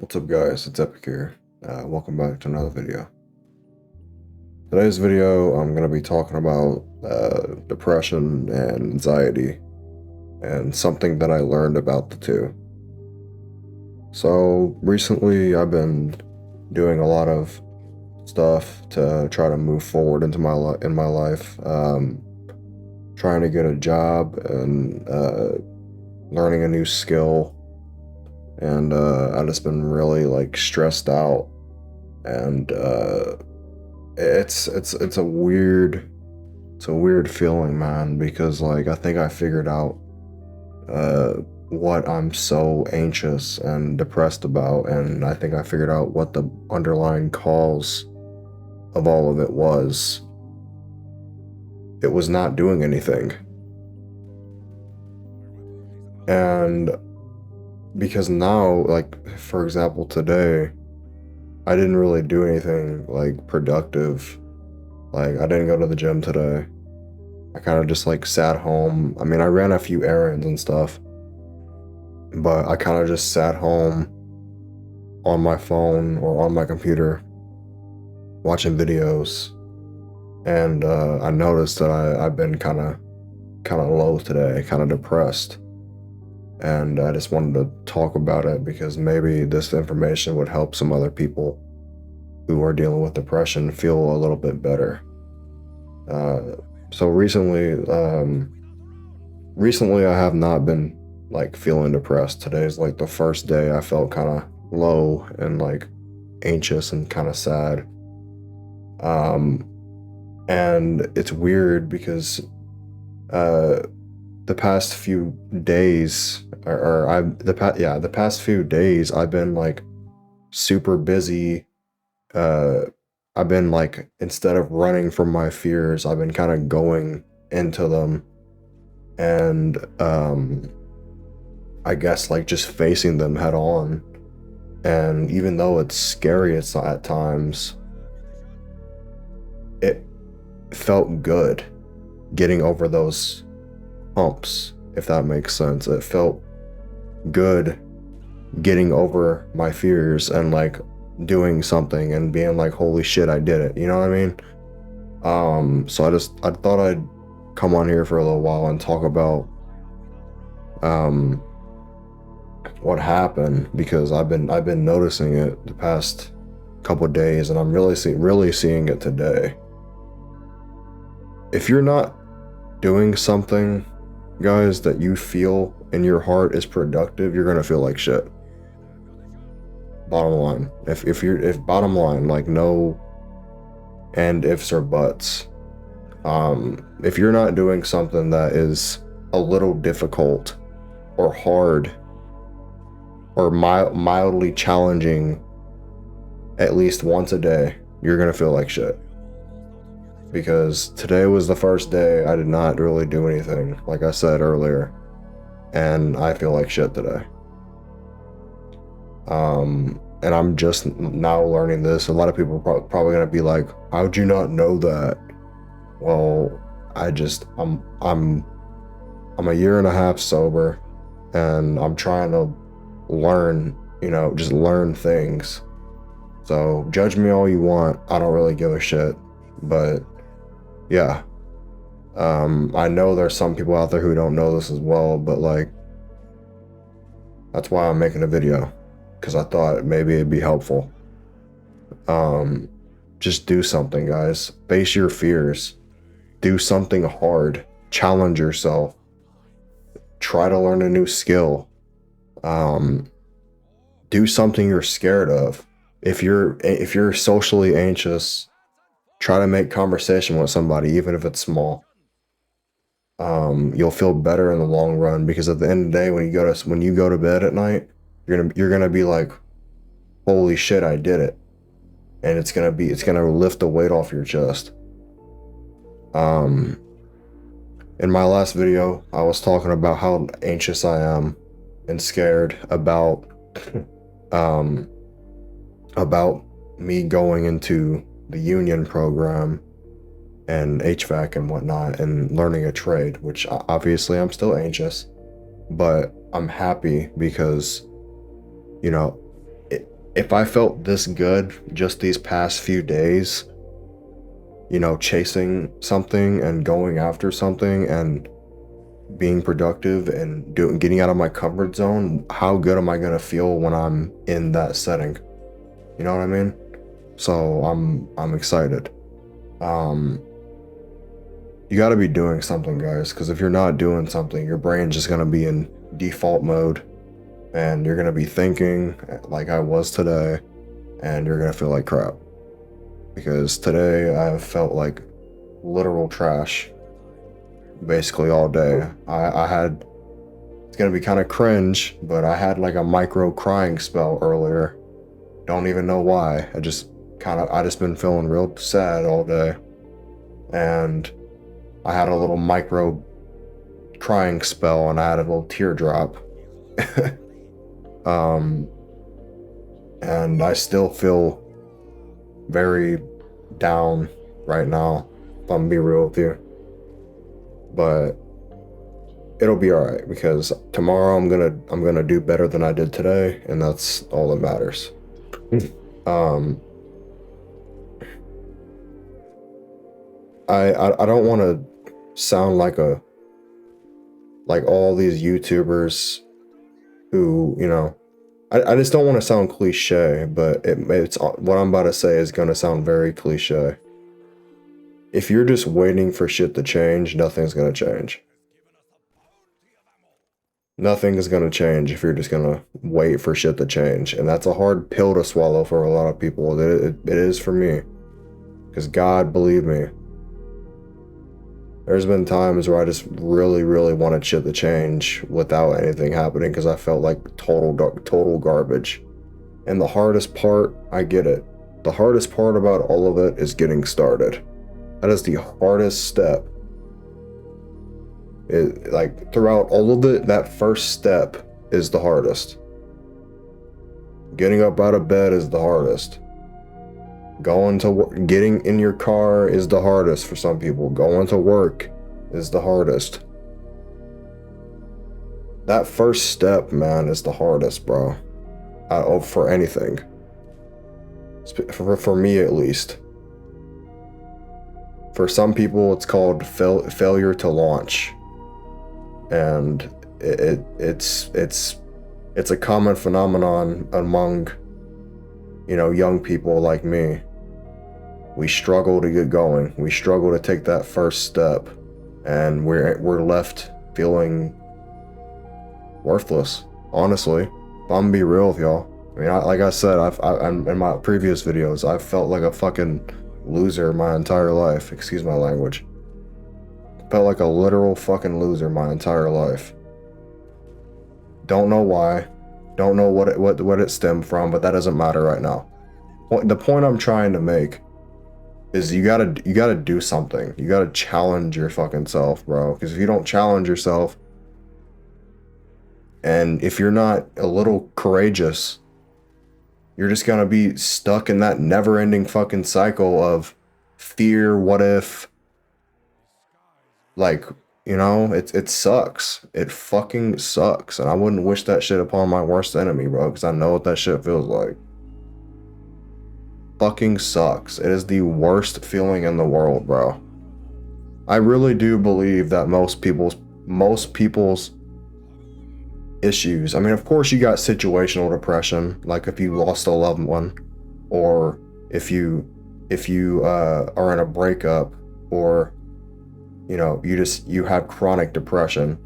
What's up guys, it's Epic here. Welcome back to another video. Today's video I'm going to be talking about depression and anxiety and something that I learned about the two. So recently I've been doing a lot of stuff to try to move forward into my life, trying to get a job and learning a new skill. And I've just been really stressed out, and it's a weird feeling, man, because I think I figured out what I'm so anxious and depressed about, and I think I figured out what the underlying cause of all of it was. It was not doing anything. And because now, for example, today, I didn't really do anything productive. I didn't go to the gym today. I kind of just sat home. I mean, I ran a few errands and stuff, but I kind of just sat home on my phone or on my computer watching videos. And I noticed that I've been kind of low today, kind of depressed. And I just wanted to talk about it because maybe this information would help some other people who are dealing with depression feel a little bit better. So recently I have not been feeling depressed. Today's the first day I felt kind of low and anxious and kind of sad. And it's weird because the past few days, the past few days, I've been super busy. I've been instead of running from my fears, I've been kind of going into them, and I guess just facing them head on. And even though it's scary, it's at times, it felt good getting over those humps, if that makes sense. It felt good getting over my fears and doing something and being holy shit, I did it, you know what I mean? So I thought I'd come on here for a little while and talk about what happened, because I've been noticing it the past couple of days, and I'm really seeing it today. If you're not doing something, guys, that you feel in your heart is productive, you're gonna feel like shit. Bottom line. If bottom line, no and ifs or buts. If you're not doing something that is a little difficult or hard or mildly challenging at least once a day, you're gonna feel like shit. Because today was the first day I did not really do anything, like I said earlier, and I feel like shit today. And I'm just now learning this. A lot of people are probably gonna be like, "How'd you not know that?" Well, I'm a year and a half sober, and I'm trying to learn, just learn things. So judge me all you want. I don't really give a shit, but yeah, I know there's some people out there who don't know this as well, but that's why I'm making a video, because I thought maybe it'd be helpful. Just do something, guys. Face your fears. Do something hard. Challenge yourself. Try to learn a new skill. Do something you're scared of. If you're socially anxious, try to make conversation with somebody, even if it's small. You'll feel better in the long run, because at the end of the day, when you go to bed at night, you're gonna be like, holy shit, I did it. And it's gonna lift the weight off your chest. In my last video, I was talking about how anxious I am and scared about me going into the union program and HVAC and whatnot and learning a trade, which obviously I'm still anxious, but I'm happy because, if I felt this good just these past few days, you know, chasing something and going after something and being productive and getting out of my comfort zone, how good am I gonna feel when I'm in that setting? You know what I mean? So I'm excited. Um, you got to be doing something, guys, because if you're not doing something, your brain's just gonna be in default mode, and you're gonna be thinking like I was today, and you're gonna feel like crap. Because today I felt like literal trash basically all day. I had, it's gonna be kind of cringe, but I had like a micro crying spell earlier. Don't even know why. I just been feeling real sad all day, and I had a little micro crying spell, and I had a little teardrop. um, and I still feel very down right now, if I'm gonna be real with you. But it'll be all right, because tomorrow I'm gonna do better than I did today, and that's all that matters. um, I don't want to sound like all these YouTubers who, you know, I just don't want to sound cliche, but it's what I'm about to say is going to sound very cliche. If you're just waiting for shit to change, nothing's going to change. Nothing is going to change if you're just going to wait for shit to change. And that's a hard pill to swallow for a lot of people. It is for me. Because God, believe me, there's been times where I just really, really wanted shit to change without anything happening, because I felt like total garbage. And the hardest part, I get it. The hardest part about all of it is getting started. That is the hardest step. Like throughout all of it, that first step is the hardest. Getting up out of bed is the hardest. Going to work, getting in your car is the hardest for some people. Going to work is the hardest. That first step, man, is the hardest, bro. For anything. For me, at least. For some people, it's called failure to launch. And it's a common phenomenon among, you know, young people like me. We struggle to get going. We struggle to take that first step, and we're left feeling worthless. Honestly, if I'm gonna be real with y'all. I mean, like I said, I'm in my previous videos, I've felt like a fucking loser my entire life. Excuse my language. Felt like a literal fucking loser my entire life. Don't know why. Don't know what it stemmed from, but that doesn't matter right now. The point I'm trying to make is you gotta do something. You gotta challenge your fucking self, bro. Because if you don't challenge yourself, and if you're not a little courageous, you're just gonna be stuck in that never-ending fucking cycle of fear, what if. Like, you know, it sucks. It fucking sucks. And I wouldn't wish that shit upon my worst enemy, bro, because I know what that shit feels like. Fucking sucks. It is the worst feeling in the world, bro. I really do believe that most people's issues, I mean, of course you got situational depression, like if you lost a loved one, or if you are in a breakup, or, you know, you have chronic depression.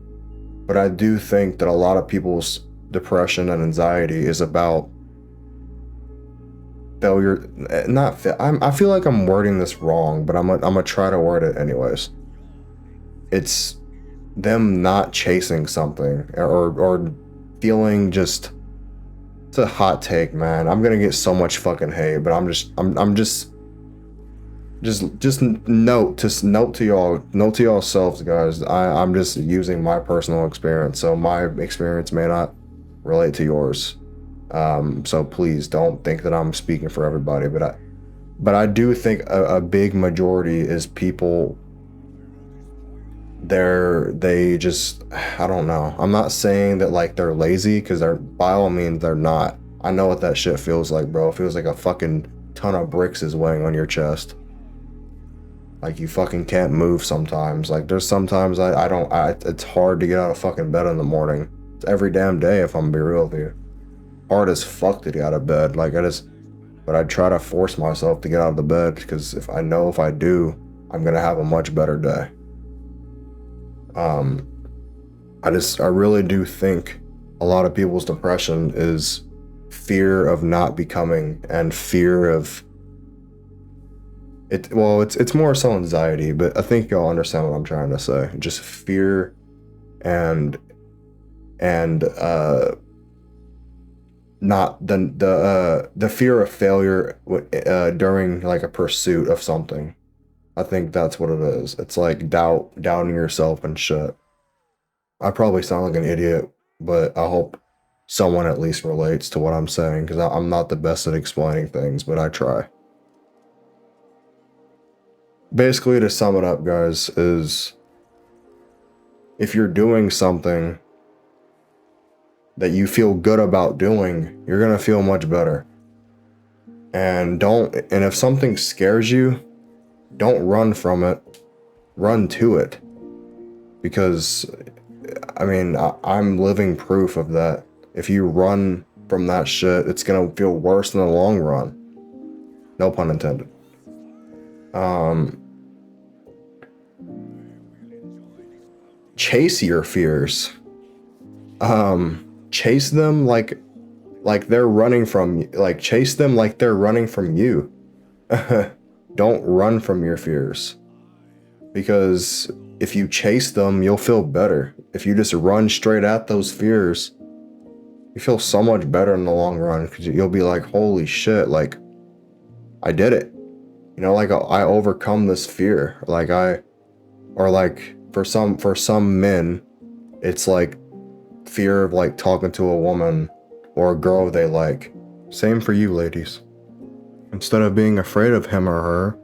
But I do think that a lot of people's depression and anxiety is about failure. I feel like I'm wording this wrong, but I'm gonna try to word it anyways. It's them not chasing something, or feeling just. It's a hot take, man. I'm gonna get so much fucking hate, but I'm just note to y'all selves, guys. I'm just using my personal experience, so my experience may not relate to yours. So please don't think that I'm speaking for everybody, but I do think a big majority is people. They just, I don't know. I'm not saying that like they're lazy, because by all means they're not. I know what that shit feels like, bro. It feels like a fucking ton of bricks is weighing on your chest. Like, you fucking can't move sometimes. Like, there's sometimes it's hard to get out of fucking bed in the morning. It's every damn day, if I'm gonna be real with you. Hard as fuck to get out of bed. Like, but I try to force myself to get out of the bed, because if I do, I'm gonna have a much better day. I really do think a lot of people's depression is fear of not becoming, and fear of it. Well, it's more so anxiety, but I think y'all understand what I'm trying to say. Just fear and not the fear of failure during like a pursuit of something. I think that's what it is. It's like doubting yourself and shit. I probably sound like an idiot, but I hope someone at least relates to what I'm saying, because I'm not the best at explaining things, but I try. Basically, to sum it up, guys, is if you're doing something that you feel good about doing, you're gonna feel much better. And if something scares you, don't run from it, run to it. Because, I mean, I'm living proof of that. If you run from that shit, it's gonna feel worse in the long run. No pun intended. Chase your fears. Chase them like they're running from you. Like, chase them like they're running from you. Don't run from your fears. Because if you chase them, you'll feel better. If you just run straight at those fears, you feel so much better in the long run, because you'll be like, holy shit, like, I did it. You know, like, I overcome this fear. Or like, for some men, it's like fear of like talking to a woman or a girl they like. Same for you, ladies. Instead of being afraid of him or her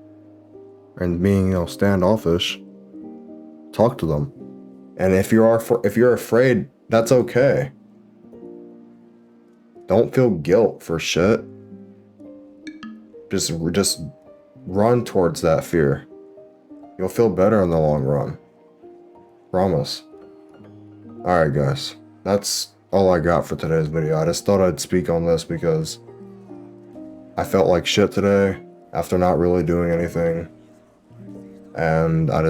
and being, standoffish, talk to them. And if you're afraid, that's okay. Don't feel guilt for shit. Just run towards that fear. You'll feel better in the long run. Promise. Alright, guys. That's all I got for today's video. I just thought I'd speak on this because I felt like shit today after not really doing anything. And I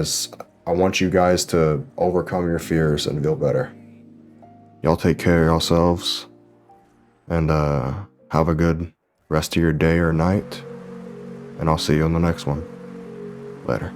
want you guys to overcome your fears and feel better. Y'all take care of yourselves. And have a good rest of your day or night. And I'll see you on the next one. Later.